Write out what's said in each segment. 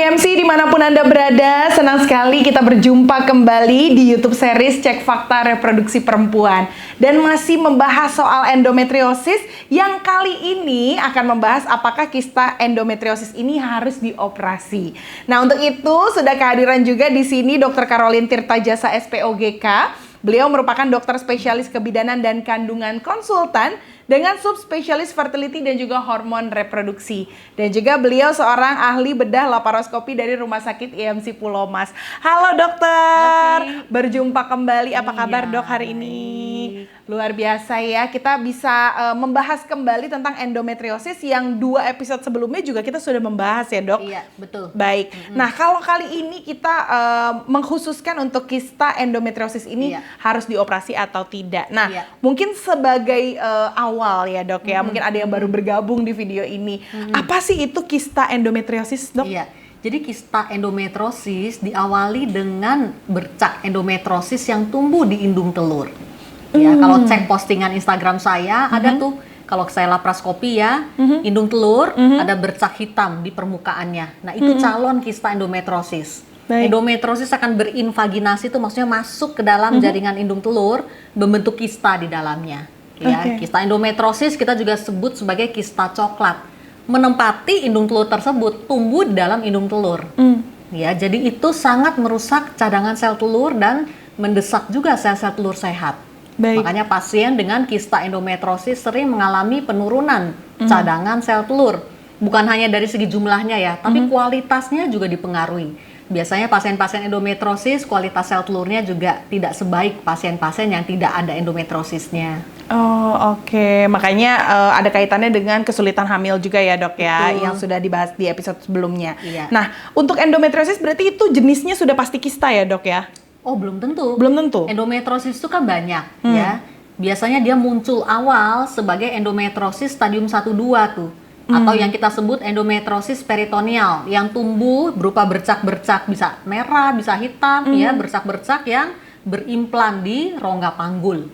IMC dimanapun Anda berada, senang sekali kita berjumpa kembali di YouTube series Cek Fakta Reproduksi Perempuan. Dan masih membahas soal endometriosis yang kali ini akan membahas apakah kista endometriosis ini harus dioperasi. Nah, untuk itu sudah kehadiran juga di sini Dr. Caroline Tirtajasa SPOGK. Beliau merupakan dokter spesialis kebidanan dan kandungan konsultan dengan subspesialis fertility dan juga hormon reproduksi. Dan juga beliau seorang ahli bedah laparoskopi dari Rumah Sakit IMC Pulau Mas. Halo dokter, berjumpa kembali. Apa kabar dok hari ini? Luar biasa ya, kita bisa membahas kembali tentang endometriosis yang 2 episode sebelumnya juga kita sudah membahas ya dok? Iya, betul. Baik, nah kalau kali ini kita mengkhususkan untuk kista endometriosis ini harus dioperasi atau tidak. Nah, mungkin sebagai awal ya dok ya, mungkin ada yang baru bergabung di video ini. Apa sih itu kista endometriosis dok? Iya, jadi kista endometriosis diawali dengan bercak endometriosis yang tumbuh di indung telur. Ya, kalau cek postingan Instagram saya ada tuh, kalau saya laparoskopi ya, indung telur ada bercak hitam di permukaannya. Nah, itu calon kista endometriosis. Baik. Endometriosis akan berinvaginasi, itu maksudnya masuk ke dalam jaringan indung telur, membentuk kista di dalamnya. Ya, kista endometriosis kita juga sebut sebagai kista coklat. Menempati indung telur tersebut, tumbuh di dalam indung telur. Ya, jadi itu sangat merusak cadangan sel telur dan mendesak juga sel-sel telur sehat. Baik. Makanya pasien dengan kista endometriosis sering mengalami penurunan cadangan sel telur. Bukan hanya dari segi jumlahnya ya, tapi kualitasnya juga dipengaruhi. Biasanya pasien-pasien endometriosis kualitas sel telurnya juga tidak sebaik pasien-pasien yang tidak ada endometriosisnya. Oh oke. Makanya ada kaitannya dengan kesulitan hamil juga ya dok ya. Betul. Yang sudah dibahas di episode sebelumnya. Iya. Nah, untuk endometriosis berarti itu jenisnya sudah pasti kista ya dok ya? Oh, belum tentu. Belum tentu. Endometriosis itu kan banyak ya. Biasanya dia muncul awal sebagai endometriosis stadium 1-2 tuh. Atau yang kita sebut endometriosis peritoneal yang tumbuh berupa bercak-bercak, bisa merah, bisa hitam ya, bercak-bercak yang berimplan di rongga panggul.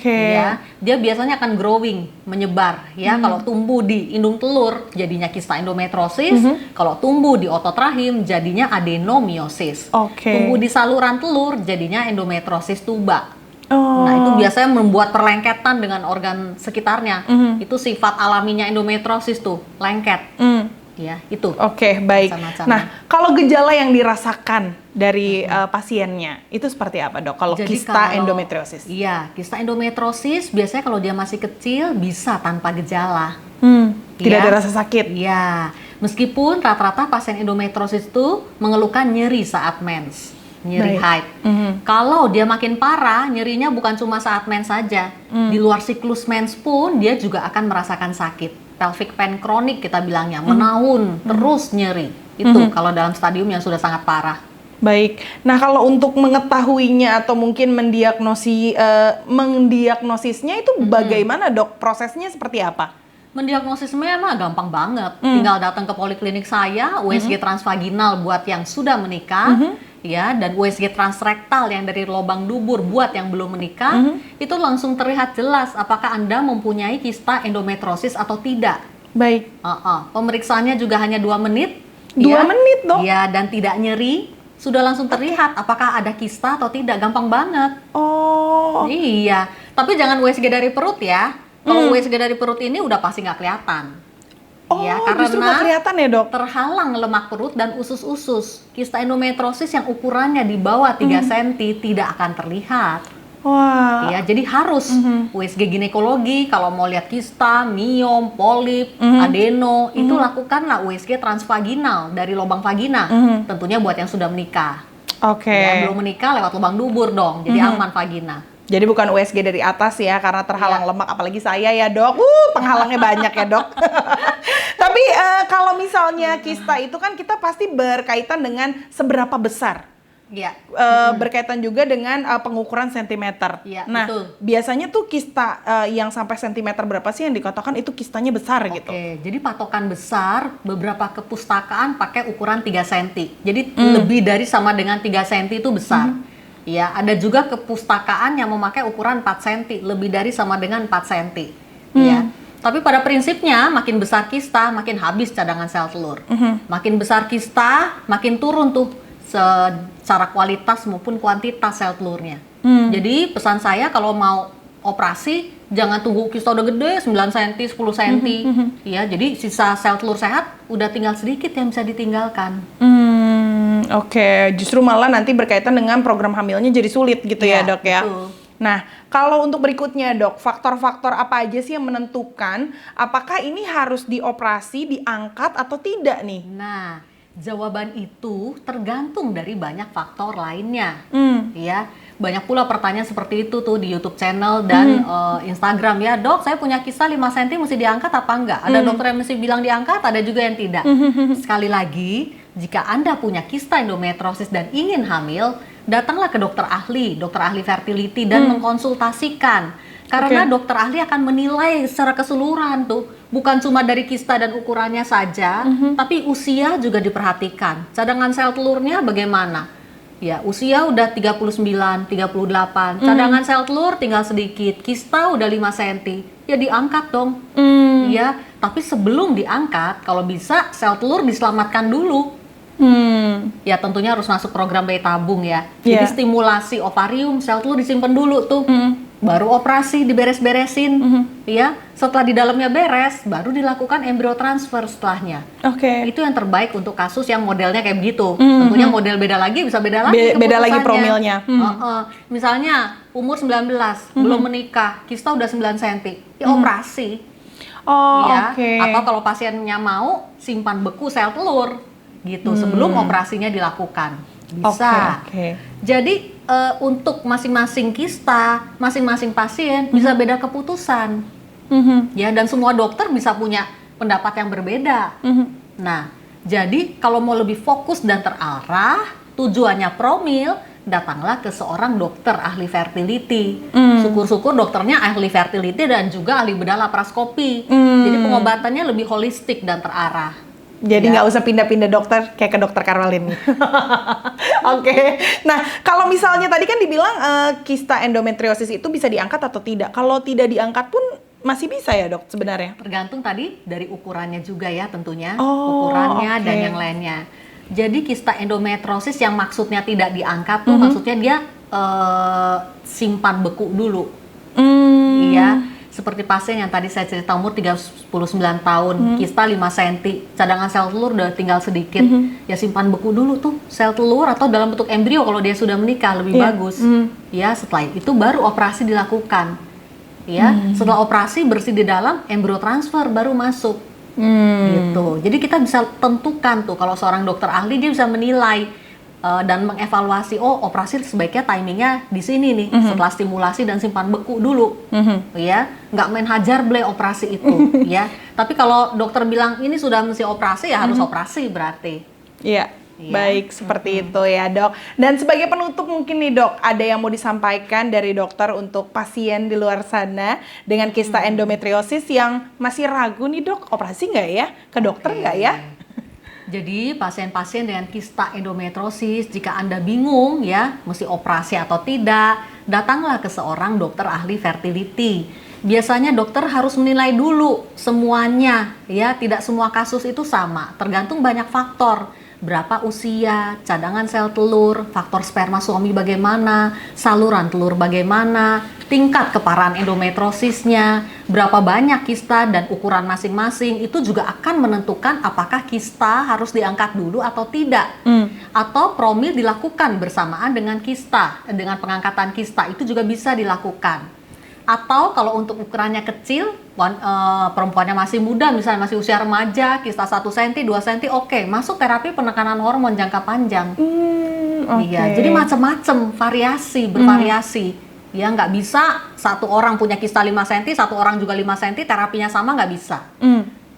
Ya, dia biasanya akan growing, menyebar ya. Kalau tumbuh di indung telur jadinya kista endometriosis, kalau tumbuh di otot rahim jadinya adenomiosis. Tumbuh di saluran telur jadinya endometriosis tuba. Nah, itu biasanya membuat perlengketan dengan organ sekitarnya. Itu sifat alaminya endometriosis tuh, lengket. Ya, itu. Baik. Nah, kalau gejala yang dirasakan dari pasiennya, itu seperti apa dok? Kalau kista endometriosis? Iya, kista endometriosis biasanya kalau dia masih kecil bisa tanpa gejala. Tidak ada rasa sakit? Iya, meskipun rata-rata pasien endometriosis itu mengeluhkan nyeri saat mens. Nyeri haid. Kalau dia makin parah, nyerinya bukan cuma saat mens saja. Di luar siklus mens pun dia juga akan merasakan sakit. Pelvic pain kronik kita bilangnya, menahun, terus nyeri. Itu kalau dalam stadium yang sudah sangat parah. Baik. Nah, kalau untuk mengetahuinya atau mungkin mendiagnosisnya itu bagaimana dok? Prosesnya seperti apa? Mendiagnosisnya mah gampang banget. Tinggal datang ke poliklinik saya, USG transvaginal buat yang sudah menikah. Ya, dan USG transrektal yang dari lubang dubur buat yang belum menikah, itu langsung terlihat jelas apakah Anda mempunyai kista endometriosis atau tidak. Baik. Pemeriksaannya juga hanya 2 menit. 2 menit dok? Ya, dan tidak nyeri, sudah langsung terlihat apakah ada kista atau tidak. Gampang banget. Iya, tapi jangan USG dari perut ya. Kalau USG dari perut ini udah pasti nggak kelihatan. Ya, karena justru nggak kelihatan ya dok? Terhalang lemak perut dan usus-usus. Kista endometriosis yang ukurannya di bawah 3 cm tidak akan terlihat. Wah. Ya, jadi harus USG ginekologi kalau mau lihat kista, miom, polip, adeno, itu lakukanlah USG transvaginal dari lubang vagina. Tentunya buat yang sudah menikah. Ya, belum menikah lewat lubang dubur dong, jadi aman vagina. Jadi bukan USG dari atas ya, karena terhalang lemak, apalagi saya ya dok, penghalangnya banyak ya dok. Tapi kalau misalnya kista itu kan kita pasti berkaitan dengan seberapa besar. Berkaitan juga dengan pengukuran sentimeter. Nah, biasanya tuh kista yang sampai sentimeter berapa sih yang dikatakan itu kistanya besar gitu? Jadi patokan besar, beberapa kepustakaan pakai ukuran 3 cm. Jadi lebih dari sama dengan 3 cm itu besar. Ya, ada juga kepustakaan yang memakai ukuran 4 cm, lebih dari sama dengan 4 cm. Ya. Tapi pada prinsipnya makin besar kista, makin habis cadangan sel telur. Makin besar kista, makin turun tuh secara kualitas maupun kuantitas sel telurnya. Jadi pesan saya kalau mau operasi, jangan tunggu kista udah gede, 9 cm, 10 cm. Ya, jadi sisa sel telur sehat udah tinggal sedikit yang bisa ditinggalkan. Oke, justru malah nanti berkaitan dengan program hamilnya jadi sulit gitu ya, Dok ya. Betul. Nah, kalau untuk berikutnya, Dok, faktor-faktor apa aja sih yang menentukan apakah ini harus dioperasi, diangkat atau tidak nih? Nah, jawaban itu tergantung dari banyak faktor lainnya. Ya, banyak pula pertanyaan seperti itu tuh di YouTube channel dan Instagram ya. Dok, saya punya kista 5 cm mesti diangkat apa enggak? Ada dokter yang mesti bilang diangkat, ada juga yang tidak. Sekali lagi, jika Anda punya kista endometriosis dan ingin hamil, datanglah ke dokter ahli fertility dan mengkonsultasikan. Karena dokter ahli akan menilai secara keseluruhan tuh, bukan cuma dari kista dan ukurannya saja, tapi usia juga diperhatikan. Cadangan sel telurnya bagaimana? Ya, usia udah 39, 38, cadangan sel telur tinggal sedikit, kista udah 5 cm, ya diangkat dong. Ya, tapi sebelum diangkat, kalau bisa sel telur diselamatkan dulu. Ya tentunya harus masuk program bayi tabung ya. Jadi stimulasi ovarium, sel telur disimpan dulu tuh. Baru operasi diberes-beresin. Ya, setelah di dalamnya beres, baru dilakukan embrio transfer setelahnya. Itu yang terbaik untuk kasus yang modelnya kayak begitu. Tentunya model beda lagi, bisa beda lagi Beda lagi keputusannya. promilnya. Misalnya umur 19, belum menikah, kista udah 9 cm, ya operasi. Atau kalau pasiennya mau, simpan beku sel telur gitu sebelum operasinya dilakukan. Bisa. Jadi untuk masing-masing kista, masing-masing pasien bisa beda keputusan. Ya, dan semua dokter bisa punya pendapat yang berbeda. Nah, jadi kalau mau lebih fokus dan terarah, tujuannya promil, datanglah ke seorang dokter ahli fertility. Syukur-syukur dokternya ahli fertility dan juga ahli bedah laparoskopi. Jadi pengobatannya lebih holistik dan terarah. Jadi nggak usah pindah-pindah dokter kayak ke dokter Karwalin. Nah, kalau misalnya tadi kan dibilang kista endometriosis itu bisa diangkat atau tidak. Kalau tidak diangkat pun masih bisa ya, Dok, sebenarnya? Tergantung tadi dari ukurannya juga ya tentunya. Ukurannya dan yang lainnya. Jadi kista endometriosis yang maksudnya tidak diangkat tuh maksudnya dia simpan beku dulu. Iya. Seperti pasien yang tadi saya cerita umur 39 tahun, kista 5 cm, cadangan sel telur udah tinggal sedikit, ya simpan beku dulu tuh sel telur atau dalam bentuk embrio kalau dia sudah menikah lebih bagus. Ya, setelah itu baru operasi dilakukan. Ya, setelah operasi bersih di dalam, embrio transfer baru masuk. Gitu. Jadi kita bisa tentukan tuh kalau seorang dokter ahli dia bisa menilai dan mengevaluasi, oh operasi sebaiknya timingnya di sini nih, setelah stimulasi dan simpan beku dulu, ya, nggak main hajar bleh operasi itu, ya. Tapi kalau dokter bilang ini sudah mesti operasi, ya harus operasi berarti. Iya, baik seperti itu ya, Dok. Dan sebagai penutup mungkin nih, Dok, ada yang mau disampaikan dari dokter untuk pasien di luar sana dengan kista endometriosis yang masih ragu nih, Dok, operasi nggak ya? Ke dokter nggak ya? Jadi pasien-pasien dengan kista endometriosis, jika Anda bingung ya, mesti operasi atau tidak, datanglah ke seorang dokter ahli fertility. Biasanya dokter harus menilai dulu semuanya, ya, tidak semua kasus itu sama, tergantung banyak faktor. Berapa usia, cadangan sel telur, faktor sperma suami bagaimana, saluran telur bagaimana, tingkat keparahan endometriosisnya, berapa banyak kista dan ukuran masing-masing, itu juga akan menentukan apakah kista harus diangkat dulu atau tidak. Atau promil dilakukan bersamaan dengan kista, dengan pengangkatan kista itu juga bisa dilakukan. Atau kalau untuk ukurannya kecil, perempuannya masih muda, misalnya masih usia remaja, kista 1 cm, 2 cm, oke, masuk terapi penekanan hormon jangka panjang. Iya, jadi macam-macam, bervariasi. Ya, nggak bisa satu orang punya kista 5 cm, satu orang juga 5 cm, terapinya sama, nggak bisa.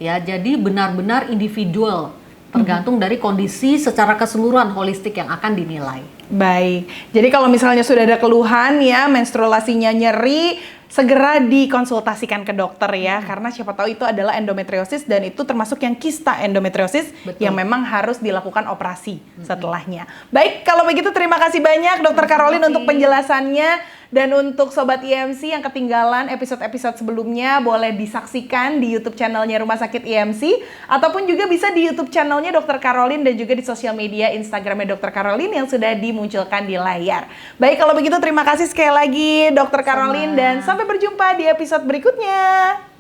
Ya, jadi benar-benar individual, tergantung dari kondisi secara keseluruhan holistik yang akan dinilai. Baik, jadi kalau misalnya sudah ada keluhan ya, menstruasinya nyeri, segera dikonsultasikan ke dokter ya, karena siapa tahu itu adalah endometriosis dan itu termasuk yang kista endometriosis. Betul. Yang memang harus dilakukan operasi setelahnya. Baik, kalau begitu terima kasih banyak Dokter Caroline untuk penjelasannya. Dan untuk Sobat IMC yang ketinggalan episode-episode sebelumnya, boleh disaksikan di YouTube channelnya Rumah Sakit IMC, ataupun juga bisa di YouTube channelnya Dokter Caroline dan juga di sosial media Instagramnya Dokter Caroline yang sudah dimunculkan di layar. Baik, kalau begitu terima kasih sekali lagi Dokter Caroline dan sampai berjumpa di episode berikutnya.